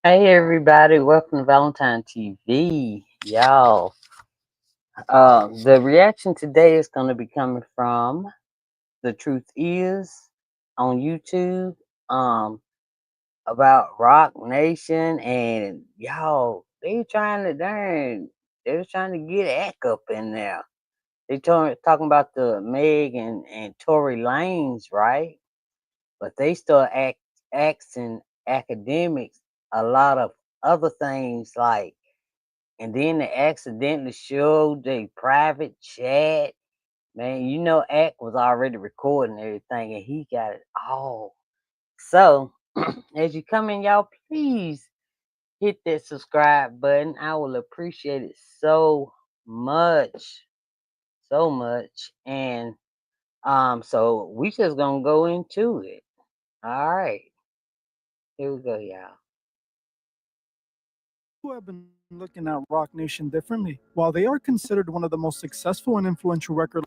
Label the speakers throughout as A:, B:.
A: Hey everybody, welcome to Valentine TV. Y'all, the reaction today is going to be coming from The Truth Is on YouTube about Rock Nation, and y'all, they was trying to get Ack up in there. Talking about the Meg and Tory Lanez, right? But they start asking academics a lot of other things like, and then they accidentally showed their private chat. Man, you know, Act was already recording everything and he got it all. So, as you come in, y'all, please hit that subscribe button. I will appreciate it so much. So much. And so we just gonna go into it. All right. Here we go, y'all.
B: Who have been looking at Rock Nation differently. While they are considered one of the most successful and influential record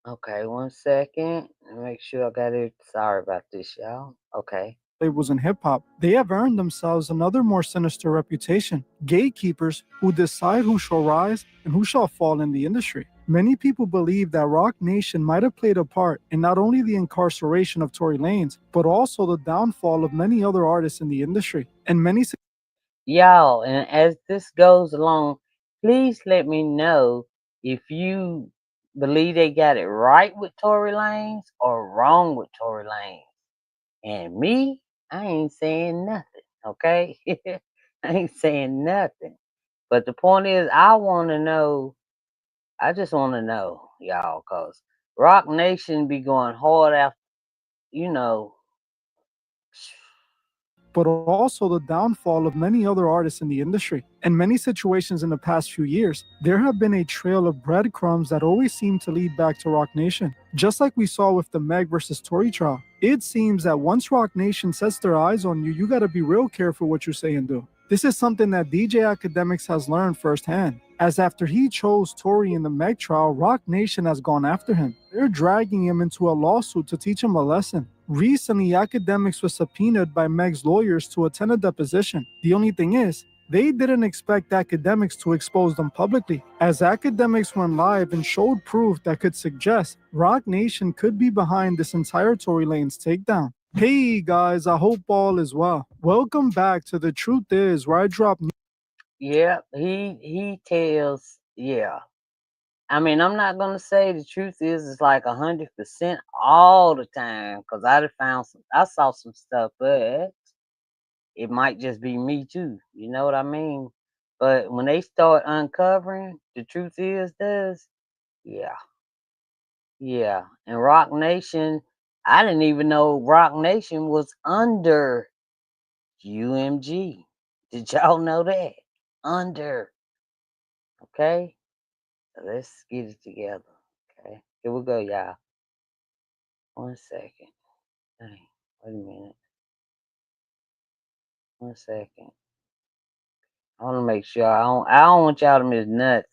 A: Okay, 1 second. Make sure I got it. Sorry about this, y'all. Okay.
B: labels in hip hop, they have earned themselves another more sinister reputation: gatekeepers who decide who shall rise and who shall fall in the industry. Many people believe that Rock Nation might have played a part in not only the incarceration of Tory Lanez, but also the downfall of many other artists in the industry. And many
A: Y'all, and as this goes along, please let me know if you believe they got it right with Tory Lanez or wrong with Tory Lanez. And me, I ain't saying nothing, okay? I ain't saying nothing. But the point is, I just want to know, y'all, because Rock Nation be going hard after, you know,
B: but also the downfall of many other artists in the industry. In many situations in the past few years, there have been a trail of breadcrumbs that always seem to lead back to Rock Nation. Just like we saw with the Meg versus Tory trial, it seems that once Rock Nation sets their eyes on you, you gotta be real careful what you say and do. This is something that DJ Academics has learned firsthand, as after he chose Tory in the Meg trial, Rock Nation has gone after him. They're dragging him into a lawsuit to teach him a lesson. Recently, Academics was subpoenaed by Meg's lawyers to attend a deposition. The only thing is, they didn't expect Academics to expose them publicly, as Academics went live and showed proof that could suggest Rock Nation could be behind this entire Tory Lanez takedown. Hey guys, I hope all is well. Welcome back to The Truth Is, where I drop
A: yeah, he tells, yeah. I mean, I'm not gonna say the truth is it's like 100% all the time, cause I saw some stuff, but it might just be me too. You know what I mean? But when they start uncovering, the truth is does, yeah, yeah. And Rock Nation, I didn't even know Rock Nation was under UMG. Did y'all know that? Under, okay? So let's get it together. Okay, here we go, y'all. 1 second. Dang, wait a minute. 1 second. I want to make sure I don't want y'all to miss nothing.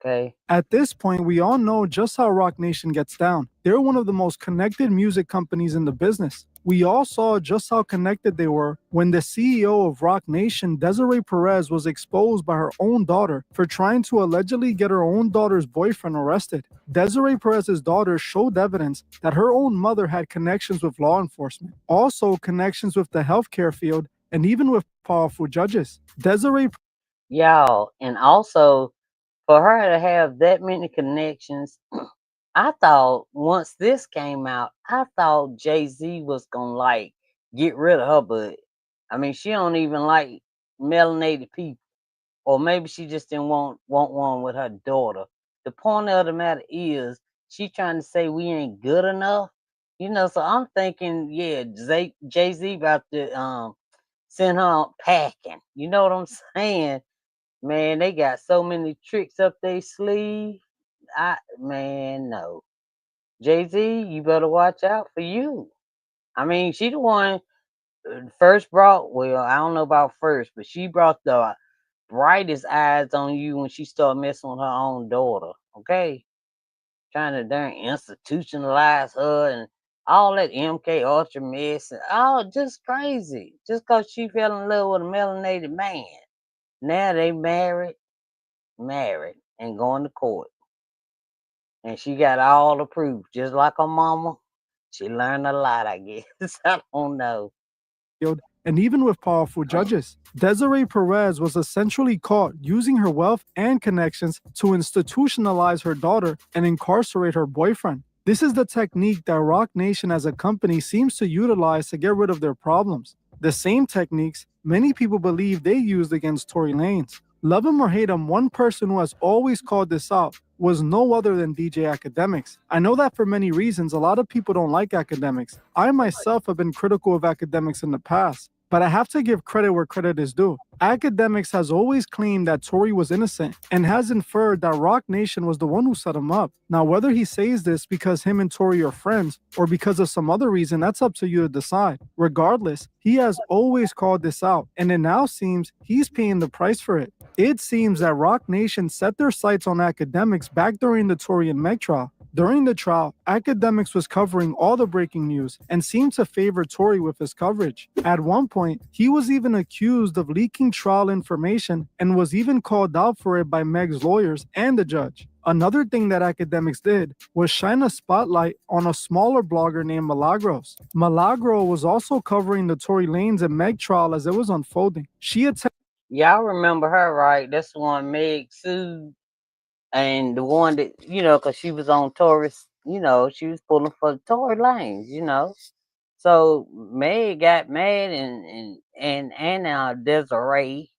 A: Okay.
B: At this point, we all know just how Rock Nation gets down. They're one of the most connected music companies in the business. We all saw just how connected they were when the CEO of Rock Nation, Desiree Perez, was exposed by her own daughter for trying to allegedly get her own daughter's boyfriend arrested. Desiree Perez's daughter showed evidence that her own mother had connections with law enforcement, also connections with the healthcare field, and even with powerful judges. Desiree
A: Y'all, and also for her to have that many connections, I thought once this came out, I thought Jay Z was gonna like get rid of her, but I mean, she don't even like melanated people, or maybe she just didn't want one with her daughter. The point of the matter is, she trying to say we ain't good enough, you know. So I'm thinking, yeah, Jay Z about to send her packing. You know what I'm saying? Man, they got so many tricks up their sleeve. No. Jay Z, you better watch out for you. I mean, she the one first brought. Well, I don't know about first, but she brought the brightest eyes on you when she started messing with her own daughter. Okay, trying to darn institutionalize her and all that MK Ultra mess, and all just crazy. Just cause she fell in love with a melanated man. Now they married, and going to court. And she got all the proof, just like her mama. She learned a lot, I guess. I don't know.
B: And even with powerful judges. Desiree Perez was essentially caught using her wealth and connections to institutionalize her daughter and incarcerate her boyfriend. This is the technique that Roc Nation as a company seems to utilize to get rid of their problems. The same techniques many people believe they used against Tory Lanez. Love him or hate him, one person who has always called this out was no other than DJ Akademiks. I know that for many reasons, a lot of people don't like Akademiks. I myself have been critical of Akademiks in the past, but I have to give credit where credit is due. Akademiks has always claimed that Tory was innocent and has inferred that Roc Nation was the one who set him up. Now, whether he says this because him and Tory are friends or because of some other reason, that's up to you to decide. Regardless, he has always called this out, and it now seems he's paying the price for it. It seems that Roc Nation set their sights on Akademiks back during the Tory and Meg trial. During the trial, Akademiks was covering all the breaking news and seemed to favor Tory with his coverage. At one point, he was even accused of leaking trial information and was even called out for it by Meg's lawyers and the judge. Another thing that Akademiks did was shine a spotlight on a smaller blogger named Milagros. Milagro was also covering the Tory Lanez and Meg trial as it was unfolding. She attempted.
A: Y'all remember her, right? That's the one Meg sued, and the one that, because she was on Taurus, she was pulling for the Tory Lanez. So Meg got mad, and Desiree,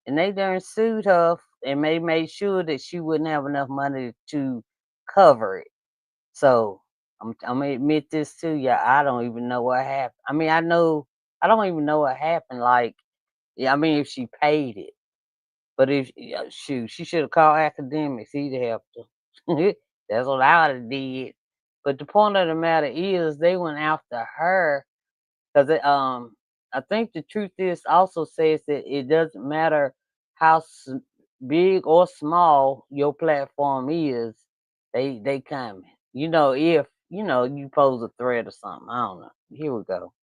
A: and they done sued her, and they made sure that she wouldn't have enough money to cover it. So I'm gonna admit this to you. I don't even know what happened. I mean, I don't even know what happened. Like, yeah, I mean, if she paid it, but if shoot, she should have called Akademiks. He'd have helped her. That's what I would have did. But the point of the matter is, they went after her because I think the truth is also says that it doesn't matter how big or small your platform is, they coming. If you pose a threat or something. I don't know. Here we go.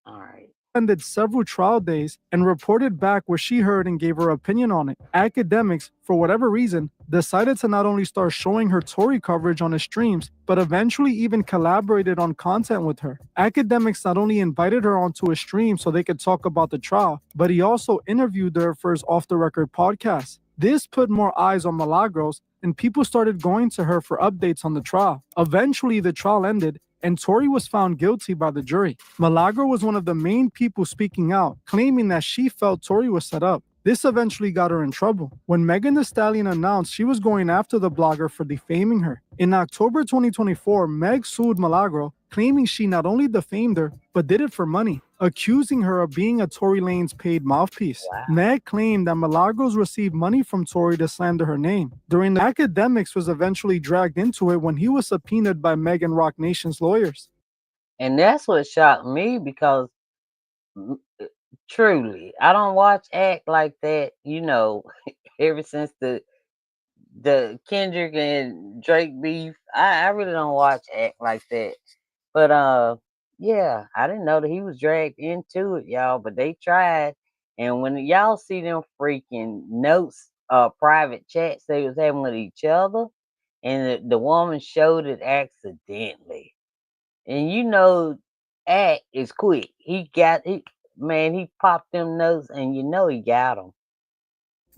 A: All right.
B: Attended several trial days and reported back what she heard and gave her opinion on it. Akademiks, for whatever reason, decided to not only start showing her Tory coverage on his streams, but eventually even collaborated on content with her. Akademiks not only invited her onto his stream so they could talk about the trial, but he also interviewed her for his off-the-record podcast. This put more eyes on Milagros, and people started going to her for updates on the trial. Eventually, the trial ended, and Tory was found guilty by the jury. Milagro was one of the main people speaking out, claiming that she felt Tory was set up. This eventually got her in trouble when Megan Thee Stallion announced she was going after the blogger for defaming her. In October 2024, Meg sued Milagro, claiming she not only defamed her, but did it for money, accusing her of being a Tory Lanez paid mouthpiece.
A: Wow.
B: Meg claimed that Milagros received money from Tory to slander her name. During the Akademiks was eventually dragged into it when he was subpoenaed by Meg and Roc Nation's lawyers.
A: And that's what shocked me because truly, I don't watch act like that, ever since the Kendrick and Drake beef. I really don't watch act like that. But yeah, I didn't know that he was dragged into it, y'all, but they tried. And when y'all see them freaking notes, private chats they was having with each other, and the woman showed it accidentally. And act is quick. He popped them notes, and he got them.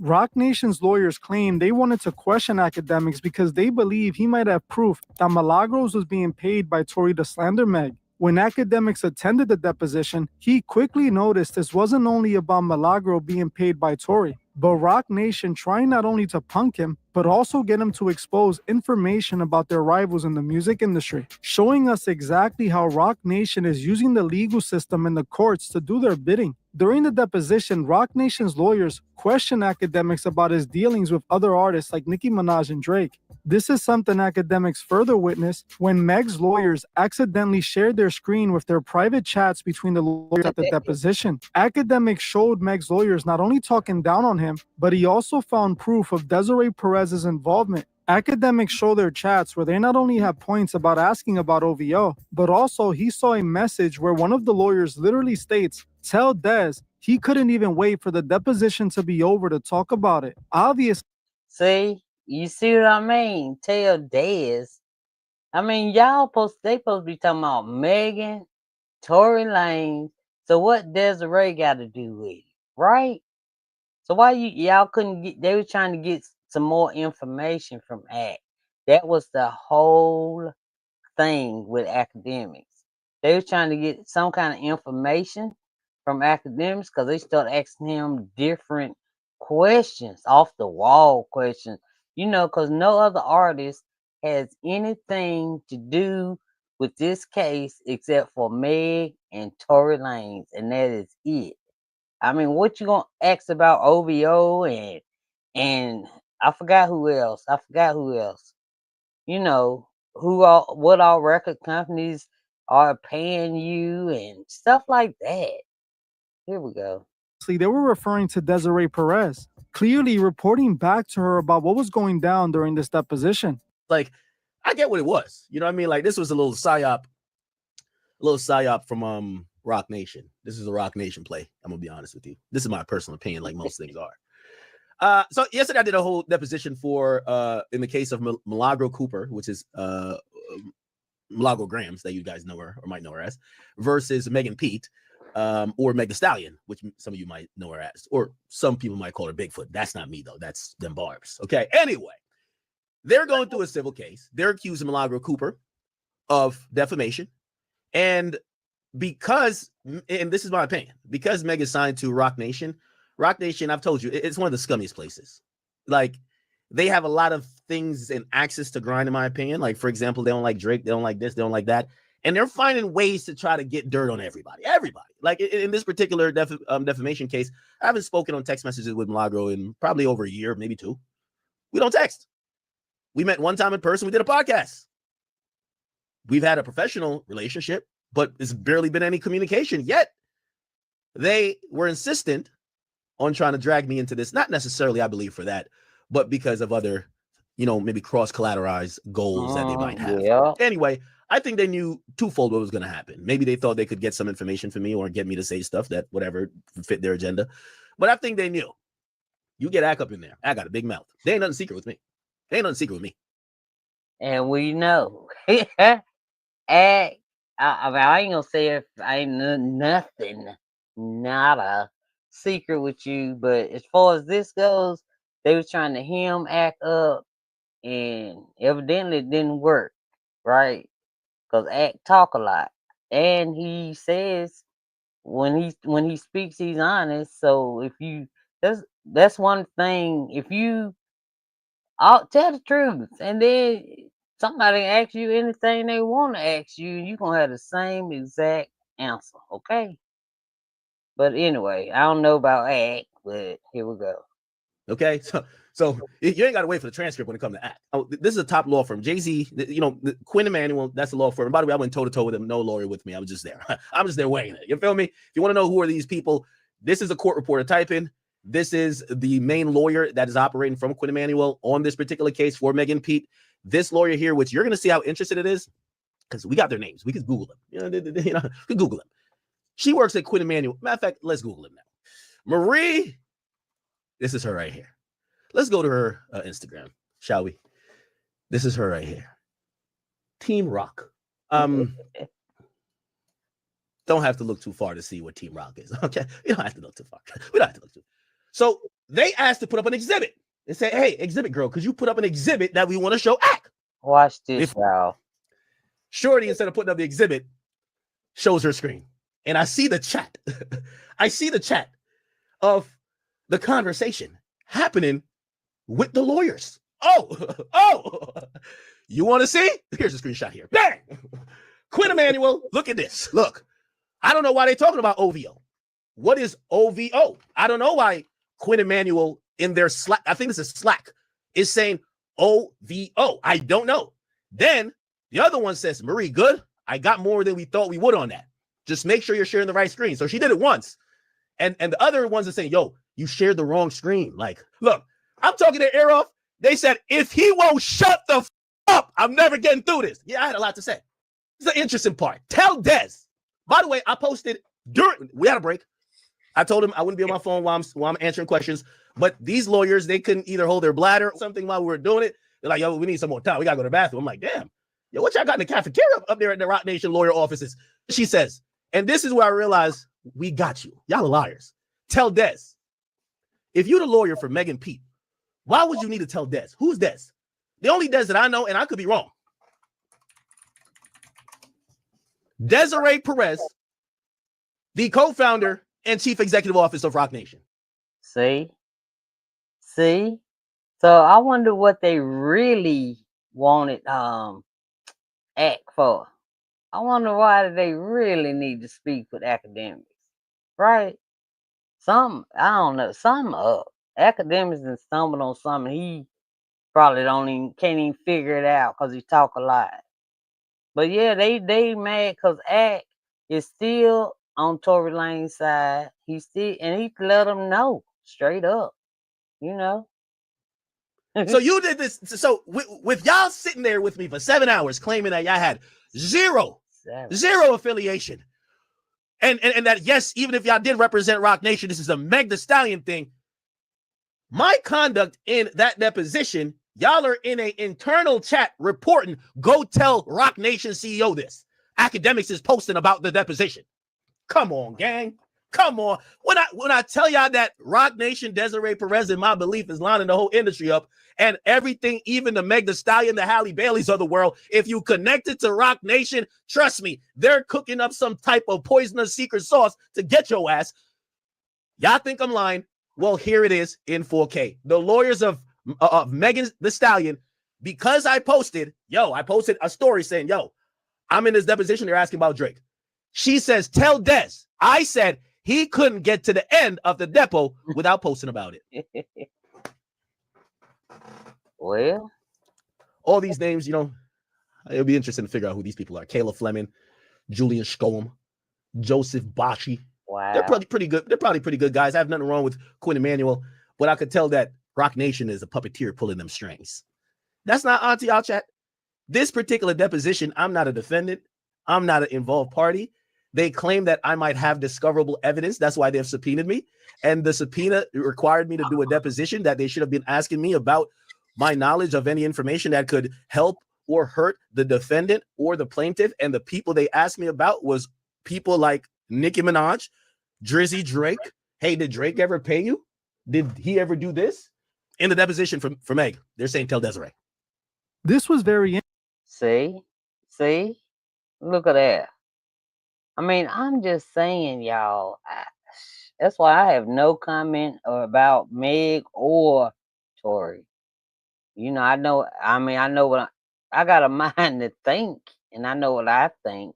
B: Roc Nation's lawyers claim they wanted to question Akademiks because they believe he might have proof that Milagros was being paid by Tory to slander Meg. When Akademiks attended the deposition, he quickly noticed this wasn't only about Milagro being paid by Tory, but Roc Nation trying not only to punk him, but also get him to expose information about their rivals in the music industry, showing us exactly how Roc Nation is using the legal system and the courts to do their bidding. During the deposition, Roc Nation's lawyers questioned Akademiks about his dealings with other artists like Nicki Minaj and Drake. This is something Akademiks further witnessed when Meg's lawyers accidentally shared their screen with their private chats between the lawyers at the deposition. Akademiks showed Meg's lawyers not only talking down on him, but he also found proof of Desiree Perez's involvement. Academics show their chats where they not only have points about asking about OVO, but also he saw a message where one of the lawyers literally states, tell Des he couldn't even wait for the deposition to be over to talk about it. Obviously,
A: See, you see what I mean? Tell Des. I mean, they supposed to be talking about Megan, Tory Lanez. So what Desiree got to do with it, right? So why y'all couldn't get? They were trying to get some more information from Act. That was the whole thing with academics. They were trying to get some kind of information from academics because they started asking him different questions, off the wall questions. Because no other artist has anything to do with this case except for Meg and Tory Lanez, and that is it. I mean, what you gonna ask about OVO and I forgot who else. What all record companies are paying you and stuff like that. Here we go.
B: they were referring to Desiree Perez, clearly reporting back to her about what was going down during this deposition.
C: Like, I get what it was. You know what I mean? Like, this was a little psyop from Rock Nation. This is a Rock Nation play. I'm gonna be honest with you. This is my personal opinion, like most things are. So yesterday I did a whole deposition for in the case of Milagro Cooper, which is Milagro Grams, that you guys know her or might know her as, versus Megan Pete, or Meg Thee Stallion, which some of you might know her as, or some people might call her Bigfoot. That's not me though. That's them barbs. Okay. Anyway, they're going through a civil case. They're accusing Milagro Cooper of defamation, and because, and this is my opinion, because Meg is signed to Rock Nation, I've told you, it's one of the scummiest places. Like, they have a lot of things and access to grind, in my opinion. Like, for example, they don't like Drake, they don't like this, they don't like that. And they're finding ways to try to get dirt on everybody. Like, in this particular defamation case, I haven't spoken on text messages with Milagro in probably over a year, maybe 2. We don't text. We met one time in person. We did a podcast. We've had a professional relationship, but it's barely been any communication yet. They were insistent on trying to drag me into this, not necessarily, I believe, for that, but because of other, maybe cross-collateralized goals that they might have.
A: Yeah.
C: Anyway, I think they knew twofold what was going to happen. Maybe they thought they could get some information from me or get me to say stuff that whatever fit their agenda. But I think they knew. You get Ack up in there. I got a big mouth. There ain't nothing secret with me.
A: And we know. Act, I ain't gonna say if I ain't nothing, not a secret with you, but as far as this goes, they was trying to hem Act up, and evidently it didn't work, right? Because Act talk a lot, and he says when he speaks, he's honest. So if you that's one thing. If you tell the truth, and then somebody asks you anything they want to ask you, you're gonna have the same exact answer, okay? But anyway, I don't know about Act, but here we go.
C: Okay, so you ain't got to wait for the transcript when it comes to Act. Oh, this is a top law firm. Jay-Z, Quinn Emanuel, that's a law firm. And by the way, I went toe-to-toe with him. No lawyer with me. I was just there. I'm just there weighing it. You feel me? If you want to know who are these people, this is a court reporter. Type in. This is the main lawyer that is operating from Quinn Emanuel on this particular case for Megan Pete. This lawyer here, which you're going to see how interested it is, because we got their names. We can Google them. We can Google them. She works at Quinn Emanuel. Matter of fact, let's Google him now. Marie, this is her right here. Let's go to her Instagram, shall we? This is her right here. Team Rock. Don't have to look too far to see what Team Rock is. Okay, you don't have to look too far. We don't have to look too far. So they asked to put up an exhibit. They say, "Hey, exhibit girl, could you put up an exhibit that we want to show Act?"
A: Watch this, y'all.
C: Shorty, instead of putting up the exhibit, shows her screen, and I see the chat. I see the chat of the conversation happening with the lawyers. Oh, you want to see? Here's a screenshot here. Bang! Quinn Emanuel, look at this. Look, I don't know why they're talking about OVO. What is OVO? I don't know why Quinn Emanuel in their Slack, I think this is Slack, is saying OVO. I don't know. Then the other one says, Marie, good. I got more than we thought we would on that. Just make sure you're sharing the right screen. So she did it once. And the other ones are saying, yo, you shared the wrong screen. Like, look, I'm talking their ear off. They said, if he won't shut the up, I'm never getting through this. Yeah, I had a lot to say. This is the interesting part. Tell Dez. By the way, I posted we had a break. I told him I wouldn't be on my phone while I'm answering questions. But these lawyers, they couldn't either hold their bladder or something while we were doing it. They're like, yo, we need some more time. We got to go to the bathroom. I'm like, damn. Yo, what y'all got in the cafeteria up there at the Roc Nation lawyer offices? She says, and this is where I realized we got you. Y'all are liars. Tell Dez. If you're the lawyer for Megan Pete, why would you need to tell Dez? Who's Dez? The only Dez that I know, and I could be wrong. Desiree Perez, the co-founder and chief executive officer of Roc Nation.
A: See? So I wonder what they really wanted act for. I wonder why they really need to speak with academics, right? I don't know, something up. Academics and stumbled on something he probably can't even figure it out because he talk a lot. But yeah, they mad because Act is still on Tory Lane's side. He let them know straight up, you know.
C: So you did this. So with y'all sitting there with me for 7 hours claiming that y'all had zero affiliation. And that, yes, even if y'all did represent Roc Nation, this is a Meg Thee Stallion thing. My conduct in that deposition, y'all are in an internal chat reporting, go tell Roc Nation CEO this. Academics is posting about the deposition. Come on, gang. Come on. When I tell y'all that Roc Nation, Desiree Perez, in my belief, is lining the whole industry up, and everything, even the Meg Thee Stallion, the Halle Baileys of the world, if you connect it to Roc Nation, trust me, they're cooking up some type of poisonous secret sauce to get your ass. Y'all think I'm lying? Well, here it is in 4K. The lawyers of Megan Thee Stallion, because I posted a story saying, yo, I'm in this deposition. They're asking about Drake. She says, tell Dez. I said he couldn't get to the end of the depot without posting about it.
A: Well,
C: all these names, you know, it'll be interesting to figure out who these people are. Kayla Fleming, Julian Scholem, Joseph Bashi.
A: wow.
C: They're probably pretty good. They're probably pretty good guys. I have nothing wrong with Quinn Emanuel, but I could tell that Roc Nation is a puppeteer pulling them strings. That's not Auntie Al Chat. This particular deposition, I'm not a defendant. I'm not an involved party. They claim that I might have discoverable evidence. That's why they've subpoenaed me. And the subpoena required me to do a deposition that they should have been asking me about my knowledge of any information that could help or hurt the defendant or the plaintiff. And the people they asked me about was people like Nicki Minaj, Drizzy Drake. Hey, did Drake ever pay you? Did he ever do this? In the deposition for Meg, they're saying tell Desiree.
B: This was very
A: See, look at that. I mean, I'm just saying, y'all. That's why I have no comment about Meg or Tory. You know, I know what I got a mind to think, and I know what I think.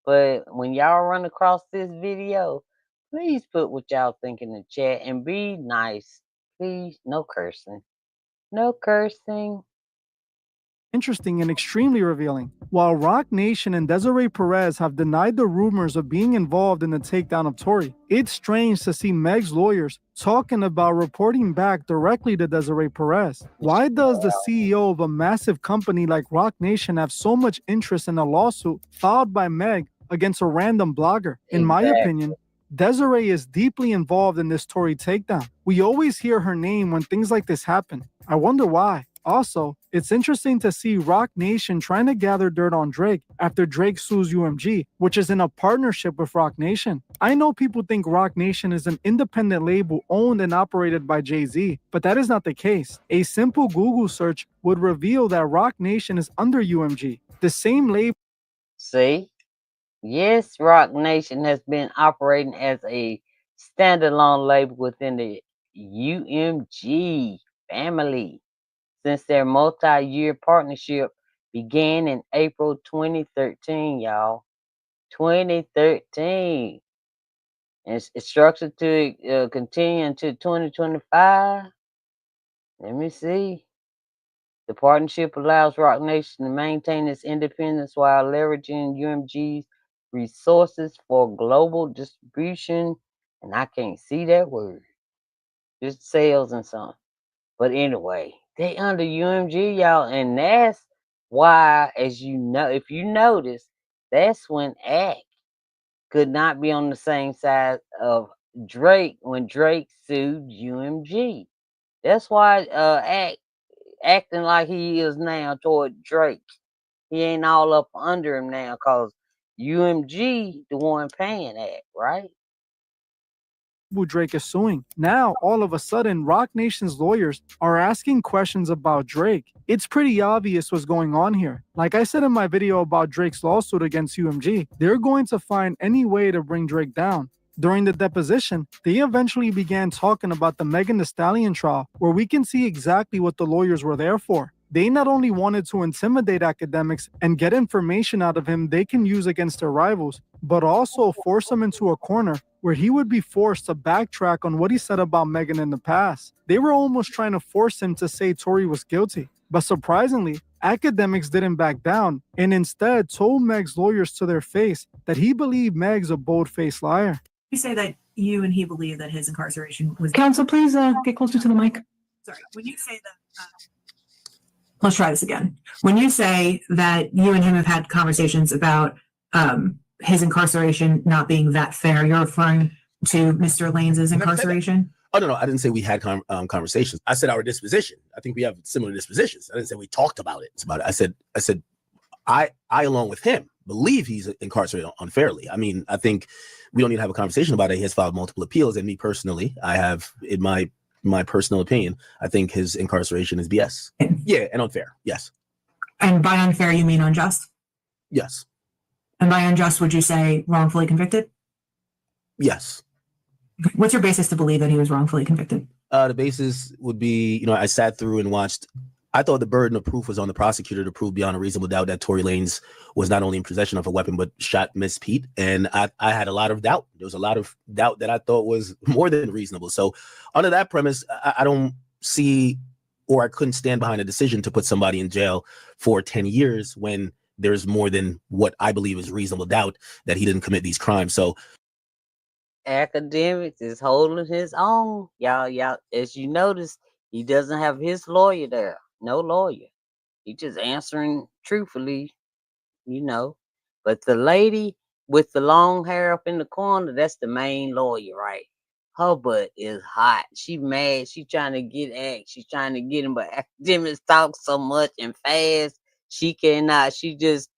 A: But when y'all run across this video, please put what y'all think in the chat and be nice. Please, no cursing. No cursing.
B: interesting and extremely revealing. While Roc Nation and Desiree Perez have denied the rumors of being involved in the takedown of Tory, it's strange to see Meg's lawyers talking about reporting back directly to Desiree Perez. Why does the CEO of a massive company like Roc Nation have so much interest in a lawsuit filed by Meg against a random blogger? In my opinion, Desiree is deeply involved in this Tory takedown. We always hear her name when things like this happen. I wonder why. Also, it's interesting to see Roc Nation trying to gather dirt on Drake after Drake sues UMG, which is in a partnership with Roc Nation. I know people think Roc Nation is an independent label owned and operated by Jay-Z, but that is not the case. A simple Google search would reveal that Roc Nation is under UMG, the same label.
A: See? Yes, Roc Nation has been operating as a standalone label within the UMG family since their multi-year partnership began in April 2013, y'all. 2013. And it's structured to continue until 2025. Let me see. The partnership allows Roc Nation to maintain its independence while leveraging UMG's resources for global distribution. And I can't see that word. Just sales and something. But anyway, They under UMG, y'all, and that's why, as you know, if you notice, that's when Act could not be on the same side of Drake when Drake sued UMG. That's why Act acting like he is now toward Drake. He ain't all up under him now because UMG the one paying Act, right?
B: who Drake is suing. Now, all of a sudden, Rock Nation's lawyers are asking questions about Drake. It's pretty obvious what's going on here. Like I said in my video about Drake's lawsuit against UMG, they're going to find any way to bring Drake down. During the deposition, they eventually began talking about the Megan Thee Stallion trial, where we can see exactly what the lawyers were there for. They not only wanted to intimidate Academics and get information out of him they can use against their rivals, but also force him into a corner where he would be forced to backtrack on what he said about Megan in the past. They were almost trying to force him to say Tory was guilty. But surprisingly, Academics didn't back down and instead told Meg's lawyers to their face that he believed Meg's a bold-faced liar.
D: You say that you and he believe that his incarceration was.
E: Counsel, please get closer to the mic.
D: Sorry, when you say that. Let's try this again. When you say that you and him have had conversations about his incarceration not being that fair, you're referring to Mr. Lanes' incarceration?
C: Oh, no, I didn't say we had conversations. I said our disposition. I think we have similar dispositions. I didn't say we talked about it. It's about it. I said, I along with him believe he's incarcerated unfairly. I mean, I think we don't need to have a conversation about it. He has filed multiple appeals, and me personally, I have, in my personal opinion, I think his incarceration is BS. Yeah, and unfair. Yes.
D: And by unfair, you mean unjust?
C: Yes.
D: And by unjust, would you say wrongfully convicted?
C: Yes.
D: What's your basis to believe that he was wrongfully convicted?
C: The basis would be, I sat through and watched. I thought the burden of proof was on the prosecutor to prove beyond a reasonable doubt that Tory Lanez was not only in possession of a weapon, but shot Miss Pete. And I had a lot of doubt. There was a lot of doubt that I thought was more than reasonable. So under that premise, I don't see, or I couldn't stand behind a decision to put somebody in jail for 10 years when there's more than what I believe is reasonable doubt that he didn't commit these crimes. So
A: Academics is holding his own. Y'all, as you notice, he doesn't have his lawyer there. No lawyer. He just answering truthfully, But the lady with the long hair up in the corner, that's the main lawyer, right? Her butt is hot. She mad. She trying to get Act. She's trying to get him, but Academics talk so much and fast. She cannot. She just,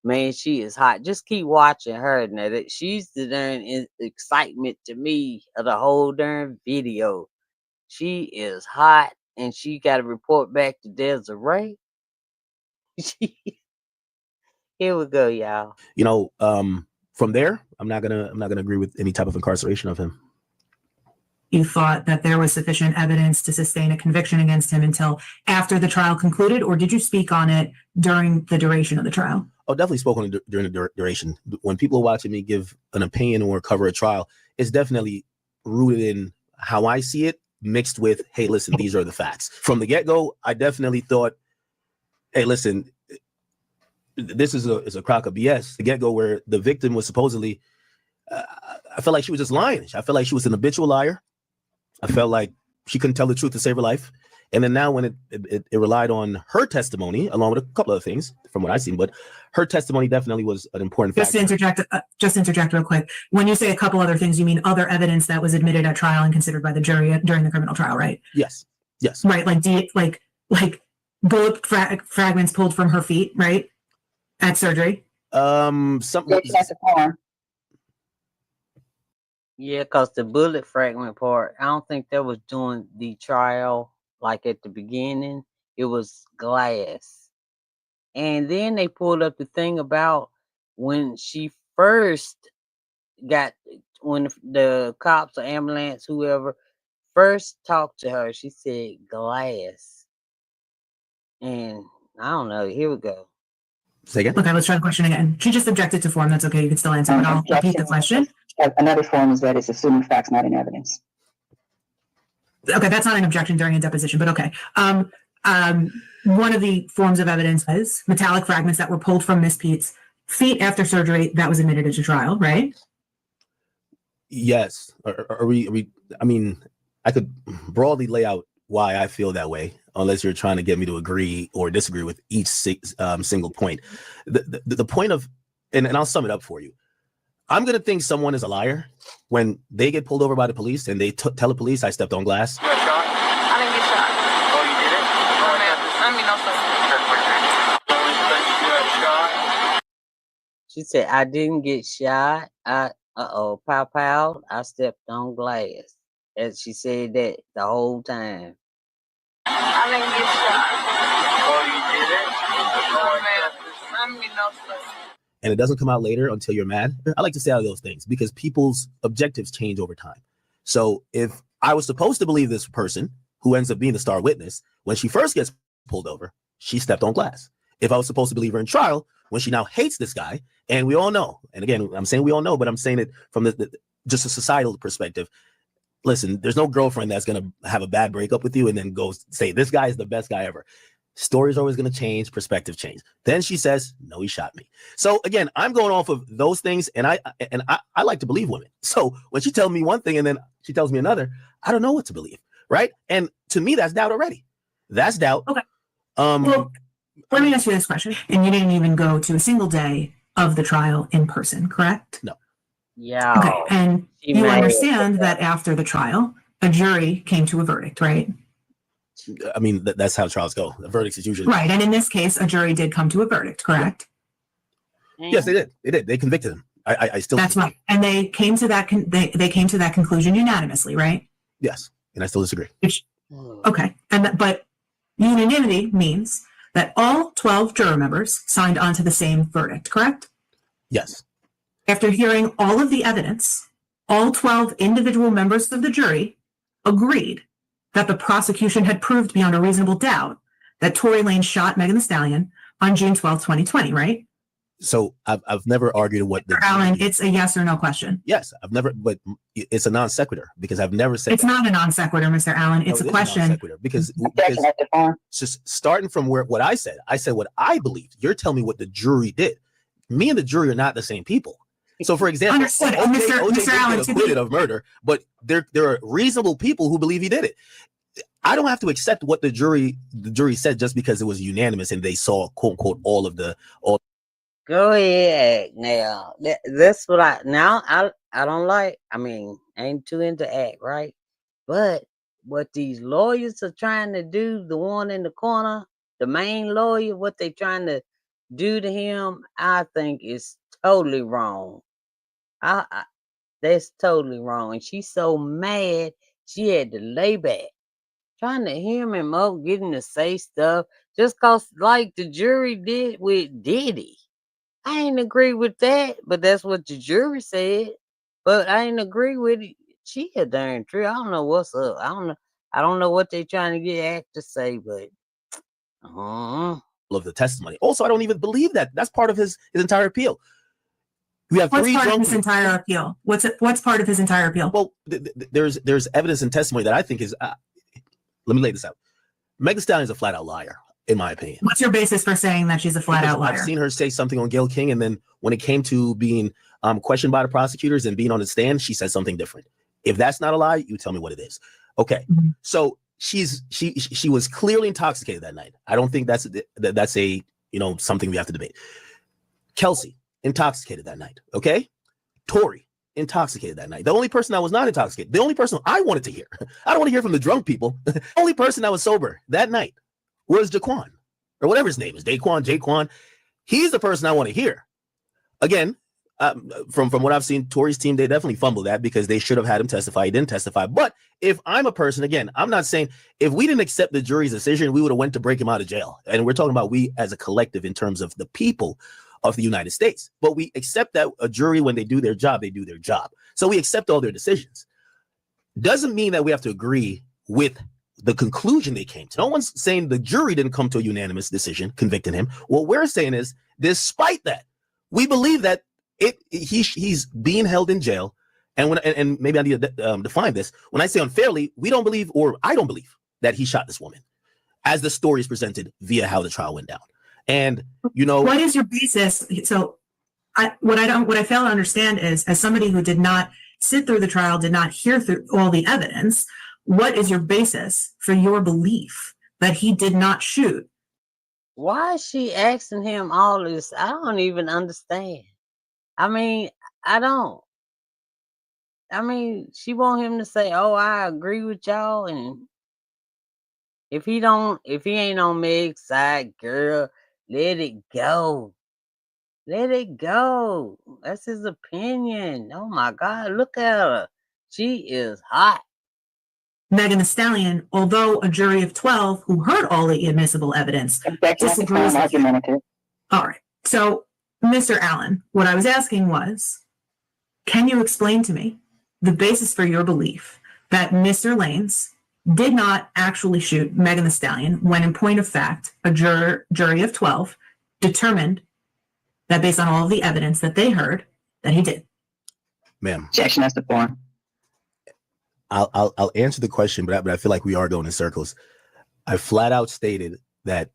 A: man, she is hot. Just keep watching her. Now that she's the darn excitement to me of the whole darn video. She is hot. And she got to report back to Desiree. Here we go, y'all.
C: From there, I'm not gonna agree with any type of incarceration of him.
D: You thought that there was sufficient evidence to sustain a conviction against him until after the trial concluded, or did you speak on it during the duration of the trial?
C: Oh, definitely spoke on it during the duration. When people are watching me give an opinion or cover a trial, it's definitely rooted in how I see it, mixed with, hey, listen, these are the facts. From the get-go, I definitely thought, hey, listen, this is a crock of BS. The get-go where the victim was supposedly, I felt like she was just lying. I felt like she was an habitual liar. I felt like she couldn't tell the truth to save her life. And then now when it relied on her testimony, along with a couple of things from what I've seen, but her testimony definitely was an important factor.
D: Just interject real quick. When you say a couple other things, you mean other evidence that was admitted at trial and considered by the jury during the criminal trial, right?
C: Yes.
D: Right, like bullet fragments pulled from her feet, right? At surgery.
C: Something.
A: Yeah, because the bullet fragment part, I don't think that was during the trial. Like at the beginning, it was glass. And then they pulled up the thing about when she first when the cops or ambulance, whoever, first talked to her, she said glass. And I don't know, here we go.
C: Say again?
D: Okay, let's try the question again. She just objected to form. That's okay, you can still answer, but I'll repeat the question.
F: Another form is that it's assuming facts, not in evidence.
D: Okay, that's not an objection during a deposition, but okay. One of the forms of evidence is metallic fragments that were pulled from Miss Pete's feet after surgery that was admitted at a trial, right?
C: Yes. Are we? I mean, I could broadly lay out why I feel that way, unless you're trying to get me to agree or disagree with each single point. The point of, and I'll sum it up for you. I'm going to think someone is a liar when they get pulled over by the police and they tell the police I stepped on glass.
G: I didn't get shot. Oh, you did it? Oh, man. I mean, no,
A: She said, I didn't get shot. Pow pow. I stepped on glass. And she said that the whole time.
G: I didn't get shot. Oh, you did it? Oh, man. I mean, no,
C: And it doesn't come out later until you're mad. I like to say all those things because people's objectives change over time. So if I was supposed to believe this person who ends up being the star witness, when she first gets pulled over, she stepped on glass. If I was supposed to believe her in trial, when she now hates this guy, and we all know, and again, I'm saying we all know, but I'm saying it from just a societal perspective. Listen, there's no girlfriend that's going to have a bad breakup with you and then go say, this guy is the best guy ever. Stories are always going to change, perspective change. Then she says, no, he shot me. So again, I'm going off of those things, and I like to believe women. So when she tells me one thing and then she tells me another, I don't know what to believe, right? And to me, that's doubt already. That's doubt.
D: Okay. Well, let me ask you this question. And you didn't even go to a single day of the trial in person, correct?
C: No.
A: Yeah.
D: Okay. And
A: She
D: you
A: mad.
D: understand that after the trial, a jury came to a verdict, right?
C: I mean, that's how trials go. The verdicts is usually
D: Right. And in this case, a jury did come to a verdict, correct?
C: Yes, they did. They did. They convicted him. I still.
D: That's right. And they came to that they came to that conclusion unanimously, right?
C: Yes, and I still disagree.
D: Okay. But unanimity means that all 12 juror members signed on to the same verdict, correct?
C: Yes.
D: After hearing all of the evidence, all 12 individual members of the jury agreed that the prosecution had proved beyond a reasonable doubt that Tory Lanez shot Megan Thee Stallion on June 12, 2020, right?
C: So I've never argued what the
D: Alan, it's a yes or no question.
C: Yes, I've never, but it's a non sequitur because I've never said
D: It's not a non sequitur, Mr. Allen. It's a question.
C: Because
F: Objection at the farm.
C: just starting from what I said what I believed. You're telling me what the jury did. Me and the jury are not the same people. So, for example,
D: Understood.
C: OJ
D: Mr.
C: did
D: Allen,
C: get
D: to
C: acquitted
D: be-
C: of murder, but there are reasonable people who believe he did it. I don't have to accept what the jury said just because it was unanimous and they saw quote unquote all.
A: Go ahead now. That's what I don't like. I mean, I ain't too into act, right? But what these lawyers are trying to do, the one in the corner, the main lawyer, what they trying to do to him, I think is totally wrong. That's totally wrong. And she's so mad she had to lay back, trying to hear him up, getting to say stuff just cause like the jury did with Diddy. I ain't agree with that, but that's what the jury said. But I ain't agree with it. She a darn true. I don't know what's up. I don't know what they trying to get Act to say, but
C: Of the testimony. Also, I don't even believe that. That's part of his entire appeal. We have
D: What's
C: three
D: part of
C: drunk
D: his entire appeal? What's part of his entire appeal?
C: Well, there's evidence and testimony that I think is. Let me lay this out. Megan Thee Stallion is a flat out liar, in my opinion.
D: What's your basis for saying that she's a flat out liar?
C: I've seen her say something on Gayle King, and then when it came to being questioned by the prosecutors and being on the stand, she said something different. If that's not a lie, you tell me what it is. Okay, so she was clearly intoxicated that night. I don't think that's a something we have to debate. Kelsey intoxicated that night. Okay, Tory intoxicated that night. The only person that was not intoxicated, the only person I wanted to hear, I don't want to hear from the drunk people. The only person that was sober that night was Jaquan, or whatever his name is, Jaquan. He's the person I want to hear. Again, from what I've seen, Tory's team, they definitely fumbled that because they should have had him testify. He didn't testify. But if I'm a person, again, I'm not saying if we didn't accept the jury's decision, we would have went to break him out of jail. And we're talking about we as a collective in terms of the people of the United States. But we accept that a jury, when they do their job, they do their job. So we accept all their decisions. Doesn't mean that we have to agree with the conclusion they came to. No one's saying the jury didn't come to a unanimous decision convicting him. What we're saying is, despite that, we believe that he's being held in jail. And maybe I need to define this. When I say unfairly, we don't believe, or I don't believe, that he shot this woman, as the story is presented via how the trial went down. And
D: what is your basis? So what I fail to understand is, as somebody who did not sit through the trial, did not hear through all the evidence, What is your basis for your belief that he did not shoot?
A: Why is she asking him all this? I don't even understand. I mean, I don't. I mean, she want him to say, "Oh, I agree with y'all," and if he ain't on Meg's side, girl, let it go. Let it go. That's his opinion. Oh my God, look at her. She is hot.
D: Megan Thee Stallion, although a jury of 12 who heard all the admissible evidence,
F: That's not the
D: disagrees.
F: time argumentative.
D: All right. So, Mr. Allen, what I was asking was, can you explain to me the basis for your belief that Mr. Lanes did not actually shoot Megan Thee Stallion when, in point of fact, a jury of 12 determined that based on all of the evidence that they heard, that he did?
C: Ma'am,
F: Objection as to form.
C: I'll answer the question, but I feel like we are going in circles. I flat out stated that,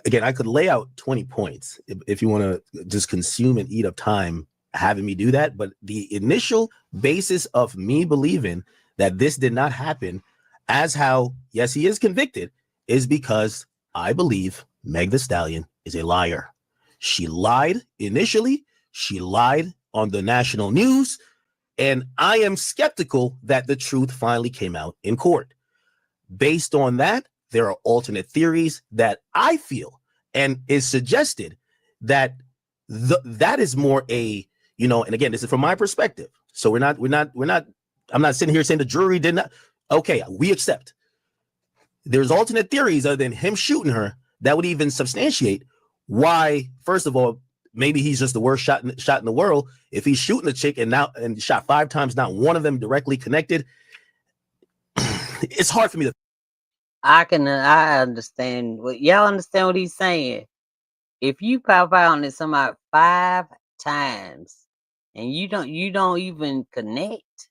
C: again, I could lay out 20 points if you want to just consume and eat up time having me do that. But the initial basis of me believing that this did not happen, as how, yes, he is convicted, is because I believe Meg Thee Stallion is a liar. She lied initially. She lied on the national news. And I am skeptical that the truth finally came out in court. Based on that, there are alternate theories that I feel and is suggested that that is more a, and again, this is from my perspective. So we're not, I'm not sitting here saying the jury did not. Okay, we accept. There's alternate theories other than him shooting her that would even substantiate why, first of all, maybe he's just the worst shot in the world. If he's shooting a chick and shot 5 times, not one of them directly connected, it's hard for me to.
A: I understand what y'all understand what he's saying. If you pop out on somebody 5 times and you don't even connect,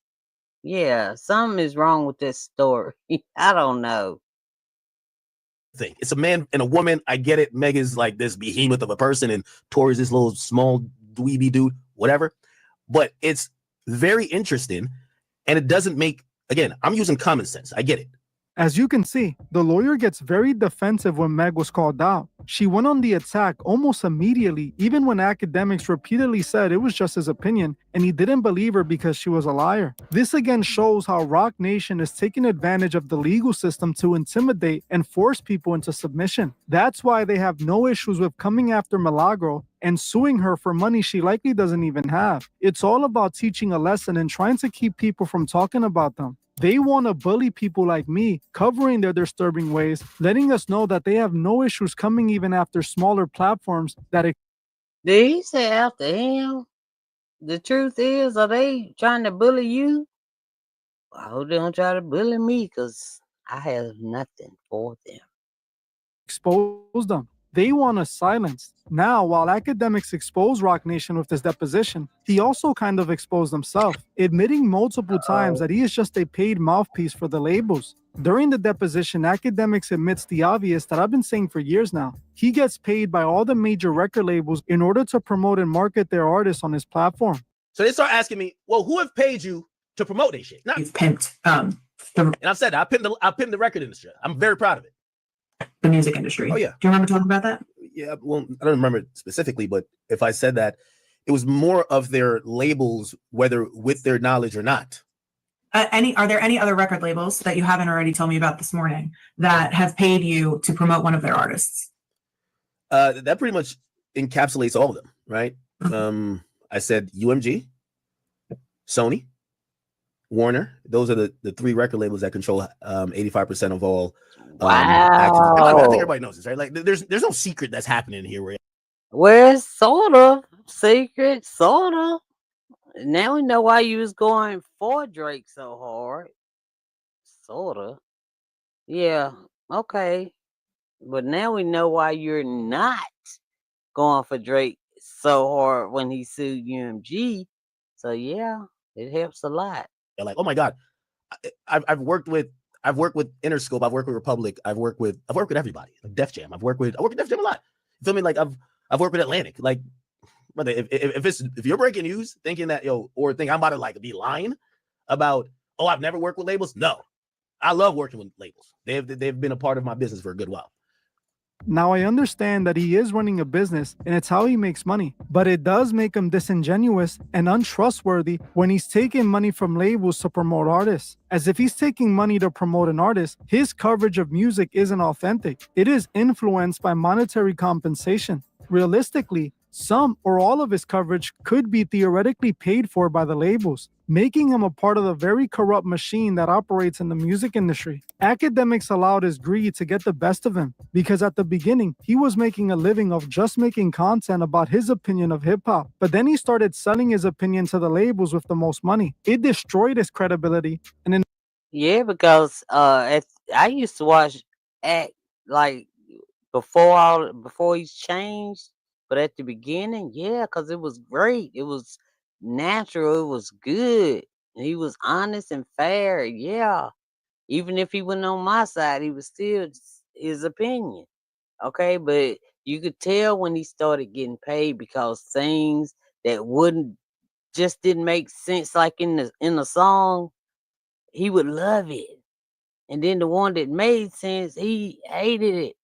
A: yeah, something is wrong with this story. I don't know.
C: Thing. It's a man and a woman. I get it. Meg is like this behemoth of a person, and Tori's this little small dweeby dude, whatever. But it's very interesting, and it doesn't make. Again, I'm using common sense. I get it.
B: As you can see, the lawyer gets very defensive when Meg was called out. She went on the attack almost immediately, even when academics repeatedly said it was just his opinion and he didn't believe her because she was a liar. This again shows how Roc Nation is taking advantage of the legal system to intimidate and force people into submission. That's why they have no issues with coming after Milagro and suing her for money she likely doesn't even have. It's all about teaching a lesson and trying to keep people from talking about them. They want to bully people like me, covering their disturbing ways, letting us know that they have no issues coming even after smaller platforms that
A: Did he say after him? The truth is, are they trying to bully you? I hope they don't try to bully me because I have nothing for them.
B: expose them. They want us silenced. Now, while academics expose Roc Nation with this deposition, he also kind of exposed himself, admitting multiple times that he is just a paid mouthpiece for the labels. During the deposition, academics admits the obvious that I've been saying for years now. He gets paid by all the major record labels in order to promote and market their artists on his platform.
C: So they start asking me, well, who have paid you to promote this shit? Now,
D: You've pimped
C: and I've said that. I pimped the record industry. I'm very proud of it.
D: the music industry.
C: Oh, yeah.
D: Do you remember talking about that?
C: Yeah, well, I don't remember specifically, but if I said that, it was more of their labels, whether with their knowledge or not.
D: Are there any other record labels that you haven't already told me about this morning that have paid you to promote one of their artists?
C: That pretty much encapsulates all of them, right? I said UMG, Sony, Warner. Those are the 3 record labels that control 85% of all. I think everybody knows this, right? Like, there's no secret that's happening here.
A: Well, it's sort of secret, sort of. Now we know why you was going for Drake so hard. Sort of. Yeah, okay. But now we know why you're not going for Drake so hard when he sued UMG. So yeah, it helps a lot.
C: They're like, oh my God, I've worked with Interscope, I've worked with Republic, I've worked with everybody, like Def Jam. I've worked with Def Jam a lot. You feel me? Like I've worked with Atlantic. Like, brother, if you're breaking news thinking that or think I'm about to like be lying about, oh, I've never worked with labels. No, I love working with labels. They've been a part of my business for a good while.
B: Now, I understand that he is running a business and it's how he makes money, but it does make him disingenuous and untrustworthy when he's taking money from labels to promote artists. As if he's taking money to promote an artist, his coverage of music isn't authentic. It is influenced by monetary compensation. Realistically, some or all of his coverage could be theoretically paid for by the labels, making him a part of the very corrupt machine that operates in the music industry. Academics allowed his greed to get the best of him because at the beginning, he was making a living of just making content about his opinion of hip hop. But then he started selling his opinion to the labels with the most money. It destroyed his credibility. And in
A: Yeah, because I used to watch act like before he's changed, but at the beginning, yeah, because it was great. It was natural. It was good. He was honest and fair. Yeah, even if he wasn't on my side, he was still his opinion. Okay, but you could tell when he started getting paid because things that wouldn't just didn't make sense, like in the song, he would love it. And then the one that made sense, he hated it.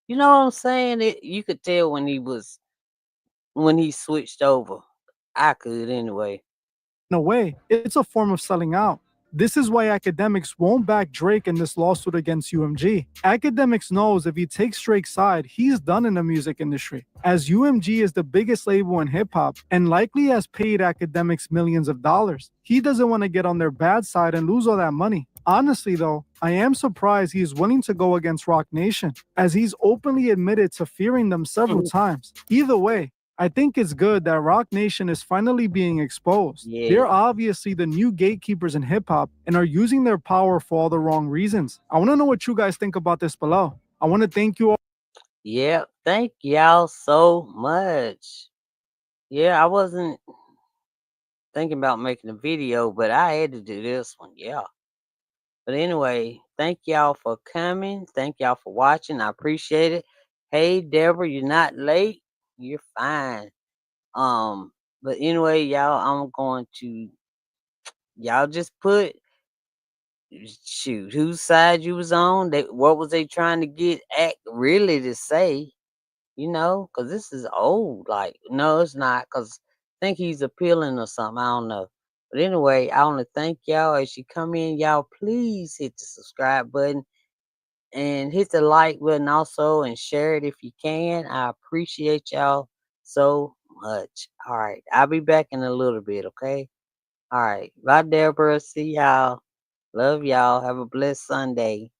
A: You know what I'm saying? You could tell when he switched over. I could anyway.
B: a way, it's a form of selling out. This is why academics won't back Drake in this lawsuit against UMG. Academics knows if he takes Drake's side, he's done in the music industry, as UMG is the biggest label in hip hop and likely has paid academics millions of dollars. He doesn't want to get on their bad side and lose all that money. Honestly, though, I am surprised he's willing to go against Rock Nation, as he's openly admitted to fearing them several times. Either way, I think it's good that Rock Nation is finally being exposed. They're
A: Yeah.
B: obviously the new gatekeepers in hip hop and are using their power for all the wrong reasons. I want to know what you guys think about this below. I want to thank you all.
A: Yeah. Thank y'all so much. Yeah, I wasn't thinking about making a video, but I had to do this one. Yeah. But anyway, thank y'all for coming. Thank y'all for watching. I appreciate it. Hey, Deborah, you're not late. You're fine. Um, but anyway, y'all, I'm going to y'all just put shoot whose side you was on. What was they trying to get act really to say? You know, because this is old. Like, no, it's not. Because I think he's appealing or something. I don't know. But anyway, I want to thank y'all as you come in. Y'all, please hit the subscribe button and hit the like button also and share it if you can. I appreciate y'all so much. All right. I'll be back in a little bit, okay? All right. Bye, Deborah. See y'all. Love y'all. Have a blessed Sunday.